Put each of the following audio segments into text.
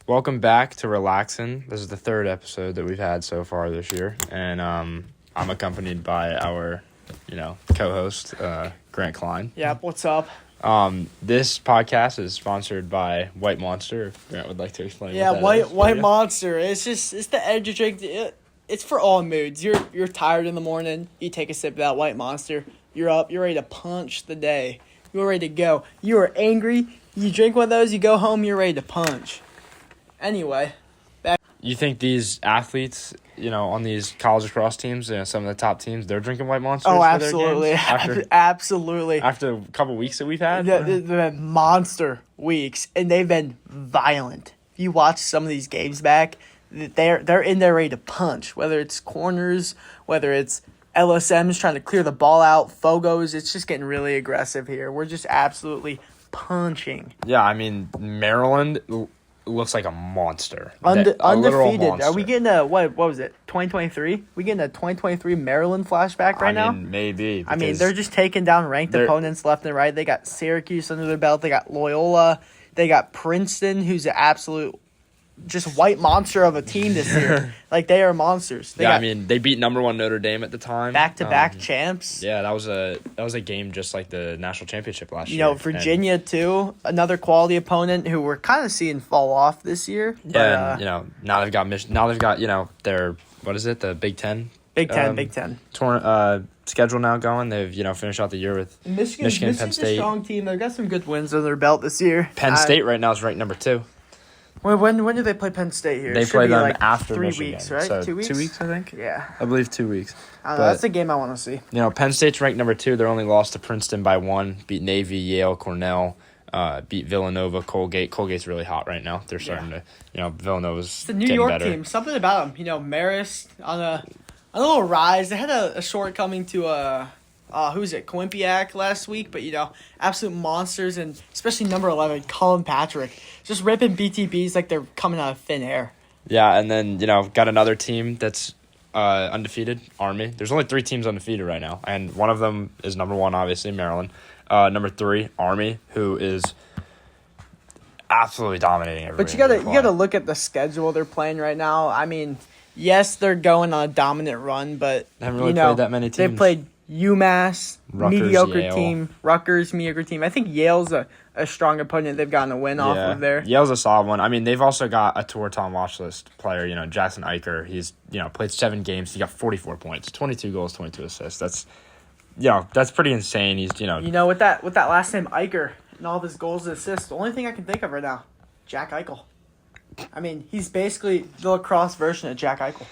Welcome back to Relaxin. This is the third episode that we've had so far this year, and I'm accompanied by our, co-host Grant Klein. Yep, what's up? This podcast is sponsored by White Monster. If Grant would like to explain. Yeah, what that is White Monster. It's the energy drink. It's for all moods. You're tired in the morning. You take a sip of that White Monster. You're up. You're ready to punch the day. You're ready to go. You are angry. You drink one of those. You go home. You're ready to punch. Anyway, you think these athletes, on these college lacrosse teams, some of the top teams, they're drinking White Monsters? Oh, for absolutely, their games? Absolutely. After a couple weeks that we've had, they've been monster weeks, and they've been violent. If you watch some of these games back, they're in there ready to punch. Whether it's corners, whether it's LSMs trying to clear the ball out, Fogos, it's just getting really aggressive here. We're just absolutely punching. Yeah, I mean Maryland looks like a monster. Undefeated. Monster. Are we getting what was it? 2023? We getting a 2023 Maryland flashback right now? Maybe. They're just taking down ranked opponents left and right. They got Syracuse under their belt. They got Loyola. They got Princeton, who's an absolute just white monster of a team this year. Like, they are monsters. They beat number one Notre Dame at the time. Back-to-back champs. Yeah, that was a game just like the national championship last year. Virginia too, another quality opponent who we're kind of seeing fall off this year. Yeah, but, now they've got now they've got their the Big Ten. Big Ten. Schedule now going. They've finished out the year with Michigan, Penn State. A strong team. They've got some good wins under their belt this year. Penn State right now is ranked number 2. When do they play Penn State here? They play them after 3 Michigan. weeks, right? So 2 weeks? 2 weeks, I think. Yeah. I believe 2 weeks. That's the game I want to see. Penn State's ranked number 2. They're only lost to Princeton by 1. Beat Navy, Yale, Cornell. Beat Villanova, Colgate. Colgate's really hot right now. They're starting to, Villanova's it's the New York better. Team. Something about them. Marist on a little rise. They had a shortcoming to who's it? Quimpiac last week, but absolute monsters, and especially number 11, Colin Patrick, just ripping BTBs like they're coming out of thin air. Yeah, and then got another team that's undefeated, Army. There's only 3 teams undefeated right now, and one of them is number 1, obviously Maryland. Number 3, Army, who is absolutely dominating everybody. But you gotta look at the schedule they're playing right now. I mean, yes, they're going on a dominant run, but they haven't really played that many teams. They played UMass, Rutgers, mediocre Yale. team. Rutgers, mediocre team. I think Yale's a strong opponent they've gotten a win off of there. Yale's a solid one. I mean, they've also got a Tour Tom watch list player, Jackson Eicher. He's, played 7 games. He got 44 points, 22 goals, 22 assists. That's pretty insane. He's, with that last name Eicher and all of his goals and assists, the only thing I can think of right now, Jack Eichel. I mean, he's basically the lacrosse version of Jack Eichel.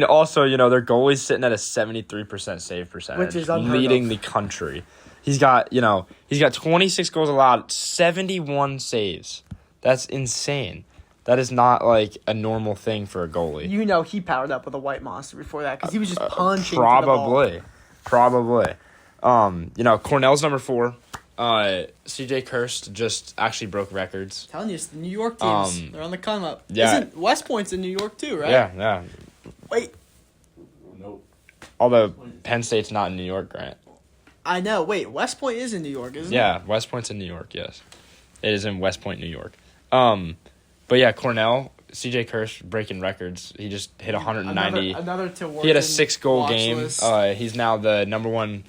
Also, their goalie's sitting at a 73% save percentage, which is unheard leading of. the country. He's got 26 goals allowed, 71 saves. That's insane. That is not like a normal thing for a goalie. He powered up with a White Monster before that because he was just punching. Probably. Cornell's number 4. CJ Kirst just actually broke records. I'm telling you, it's the New York teams. They're on the come up. Yeah. Isn't West Point's in New York too, right? Yeah. Wait. Nope. Although Penn State's not in New York, Grant. I know. Wait, West Point is in New York, isn't it? Yeah, West Point's in New York, yes. It is in West Point, New York. But yeah, Cornell, CJ Kirst breaking records. He just hit 190. Another to He had a 6-goal game. He's now the number 1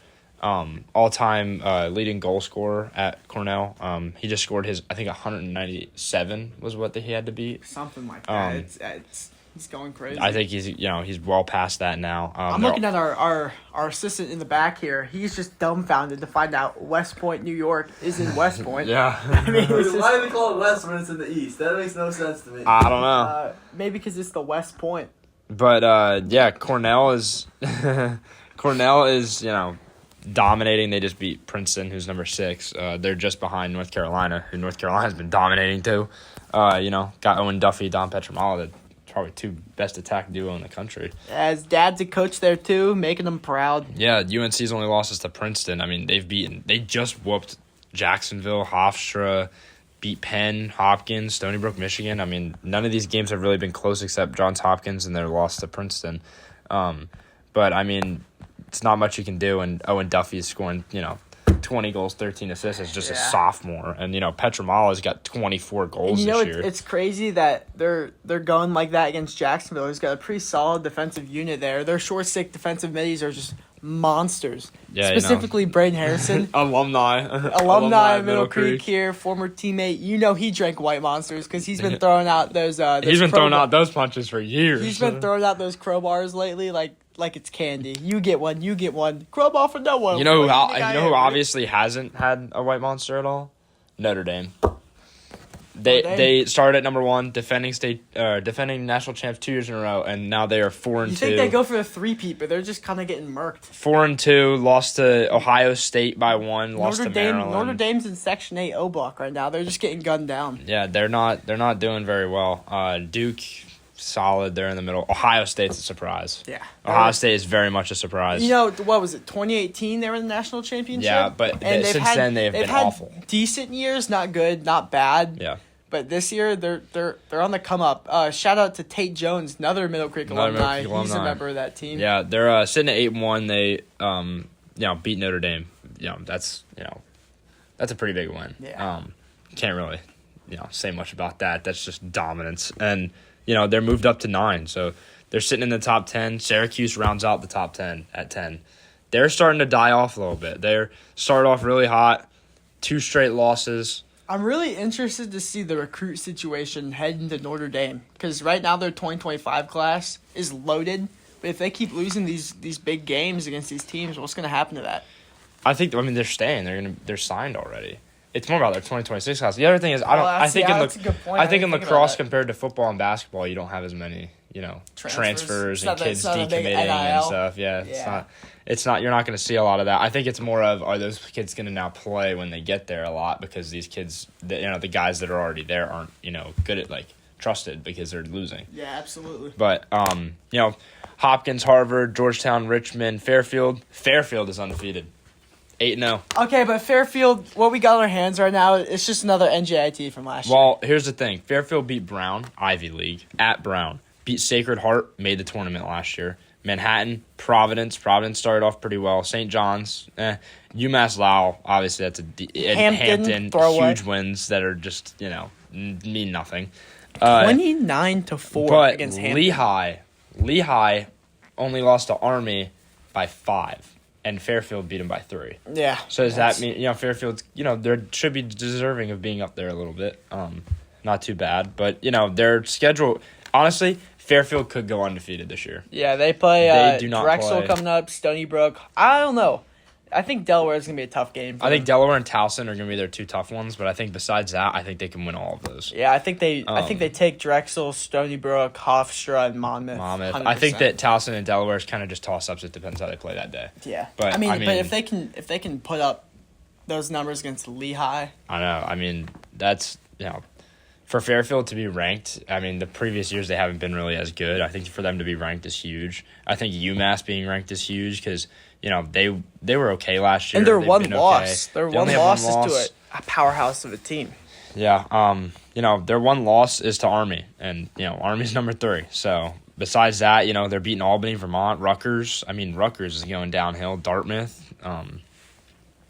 all-time leading goal scorer at Cornell. He just scored his, I think, 197 was what he had to beat. Something like that. He's going crazy. I think he's well past that now. I'm looking at our assistant in the back here. He's just dumbfounded to find out West Point, New York is in West Point. Yeah. I mean, Why do they call it West when it's in the East? That makes no sense to me. I don't know. Maybe because it's the West Point. But Cornell is dominating. They just beat Princeton, who's number 6. They're just behind North Carolina, who North Carolina's been dominating too. Got Owen Duffy, Don Petramala, probably 2 best attack duo in the country. As dad's a coach there too, making them proud. Yeah, UNC's only losses to Princeton. I mean, they just whooped Jacksonville, Hofstra, beat Penn, Hopkins, Stony Brook, Michigan. I mean, none of these games have really been close except Johns Hopkins and their loss to Princeton. But I mean, it's not much you can do, and Owen Duffy is scoring, 20 goals, 13 assists as just a Yeah. sophomore. And, Petramala's got 24 goals And this year. it's crazy that they're going like that against Jacksonville. He's got a pretty solid defensive unit there. Their short stick defensive middies are just monsters. Yeah, Specifically, Braden Harrison. Alumni Alumni Middle Creek here, former teammate. He drank White Monsters because he's been throwing out those. He's been throwing out those punches for years. He's been throwing out those crowbars lately, like it's candy. You get one. Crowbar for no one. You know who obviously hasn't had a White Monster at all? Notre Dame. They started at number 1, defending national champs 2 years in a row, and now they are 4-2. You think they go for the three-peat, but they're just kind of getting murked. 4-2, lost to Ohio State by 1, lost to Maryland. Notre Dame's in Section 8 O block right now. They're just getting gunned down. Yeah, they're not doing very well. Duke, solid. They're in the middle. Ohio State's a surprise. Yeah. Ohio State is very much a surprise. What was it? 2018 they were in the national championship. Yeah, but since then they've been had awful. Decent years, not good, not bad. Yeah. But this year they're on the come up. Shout out to Tate Jones, another Middle Creek alumni. He's a member of that team. Yeah, they're sitting at 8-1. They beat Notre Dame. That's a pretty big win. Yeah. Can't really say much about that. That's just dominance. And they're moved up to 9, so they're sitting in the top 10. Syracuse rounds out the top 10 at 10. They're starting to die off a little bit. They started off really hot, 2 straight losses. I'm really interested to see the recruit situation head into Notre Dame because right now their 2025 class is loaded. But if they keep losing these big games against these teams, what's going to happen to that? I think they're staying. They're signed already. It's more about their 2026 class. The other thing is I think in lacrosse compared to football and basketball, you don't have as many transfers and kids decommitting and stuff. Yeah, it's not. You're not going to see a lot of that. I think it's more of, are those kids going to now play when they get there a lot, because these kids, the guys that are already there aren't good at trusted because they're losing. Yeah, absolutely. But Hopkins, Harvard, Georgetown, Richmond, Fairfield. Fairfield is undefeated, 8-0. Okay, but Fairfield, what we got on our hands right now, it's just another NJIT from last year. Well, here's the thing. Fairfield beat Brown, Ivy League, at Brown. Beat Sacred Heart, made the tournament last year. Manhattan, Providence. Providence started off pretty well. St. John's, UMass Lowell, obviously that's Hampton, huge wins that are just, mean nothing. 29-4 against Hampton. Lehigh only lost to Army by 5, and Fairfield beat them by 3. Yeah. So does that mean, Fairfield's, they should be deserving of being up there a little bit. Not too bad, but, their schedule, honestly, Fairfield could go undefeated this year. Yeah, they play Drexel play. coming up, Stony Brook. I don't know. I think Delaware is going to be a tough game. I think Delaware and Towson are going to be their 2 tough ones, but I think besides that, I think they can win all of those. Yeah, I think they take Drexel, Stony Brook, Hofstra, and Monmouth. 100%. I think that Towson and Delaware is kind of just toss-ups. It depends how they play that day. Yeah, but but if they can put up those numbers against Lehigh, I know. That's for Fairfield to be ranked. The previous years they haven't been really as good. I think for them to be ranked is huge. I think UMass being ranked is huge because they were okay last year. And their one loss is to a powerhouse of a team. Yeah. Their one loss is to Army, and Army's number 3. So besides that, they're beating Albany, Vermont, Rutgers. Rutgers is going downhill. Dartmouth.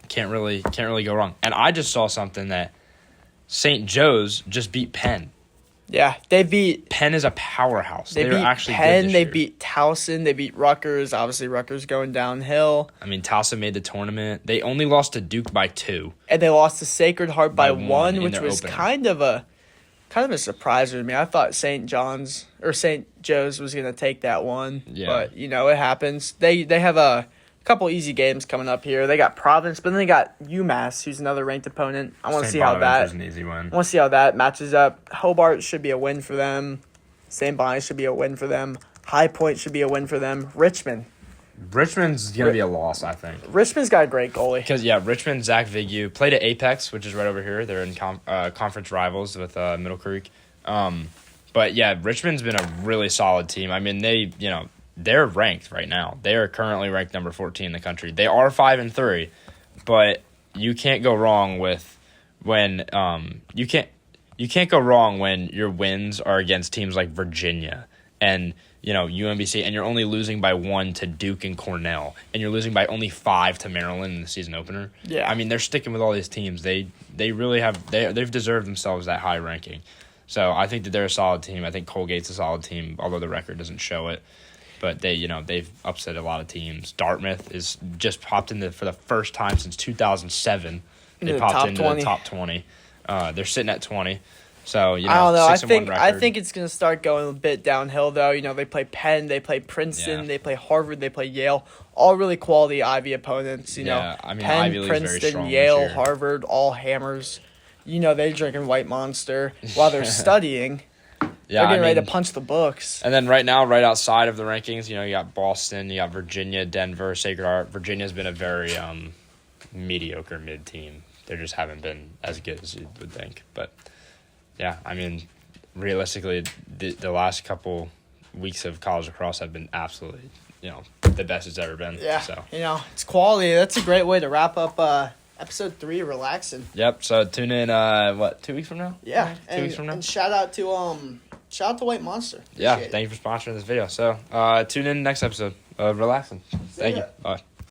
Can't really go wrong. And I just saw something that St. Joe's just beat Penn. Yeah, they beat... Penn is a powerhouse. They beat actually Penn, good this they year. beat Towson, they beat Rutgers. Obviously, Rutgers going downhill. Towson made the tournament. They only lost to Duke by 2. And they lost to Sacred Heart by 1, which was opener. kind of a surprise to me. I thought St. Joe's was going to take that one. Yeah. But, it happens. They have a couple easy games coming up here. They got Providence, but then they got UMass, who's another ranked opponent. I want to see how that. An easy win. I want to see how that matches up. Hobart should be a win for them. St. Bonnie should be a win for them. High Point should be a win for them. Richmond's going to be a loss, I think. Richmond's got a great goalie. Because, Richmond, Zach Vigu, played at Apex, which is right over here. They're in conference rivals with Middle Creek. But, Richmond's been a really solid team. They're ranked right now. They are currently ranked number 14 in the country. They are 5-3, but you can't go wrong when you can't go wrong when your wins are against teams like Virginia and UMBC, and you're only losing by 1 to Duke and Cornell, and you're losing by only 5 to Maryland in the season opener. Yeah. I mean, they're sticking with all these teams. They really have they've deserved themselves that high ranking. So I think that they're a solid team. I think Colgate's a solid team, although the record doesn't show it. But they've upset a lot of teams. Dartmouth is just popped into for the first time since 2007. They popped into the top 20. They're sitting at 20. So, I don't know. 6-1 record. I think it's going to start going a bit downhill, though. They play Penn, they play Princeton, they play Harvard, they play Yale. All really quality Ivy opponents. I mean, Penn, Ivy League's very Princeton, strong Yale, this year. Harvard, all hammers. They're drinking White Monster while they're studying. They're getting ready to punch the books. And then right now, right outside of the rankings, you got Boston, you got Virginia, Denver, Sacred Heart. Virginia's been a very mediocre mid team. They just haven't been as good as you would think. But, yeah, I mean, realistically, the last couple weeks of college lacrosse have been absolutely, the best it's ever been. Yeah, so. It's quality. That's a great way to wrap up episode 3 of Relaxin. Yep, so tune in, 2 weeks from now? Yeah, 2 weeks from now? And shout out to White Monster. Yeah, thank you for sponsoring this video. So, tune in next episode of Relaxin. Thank you. Bye.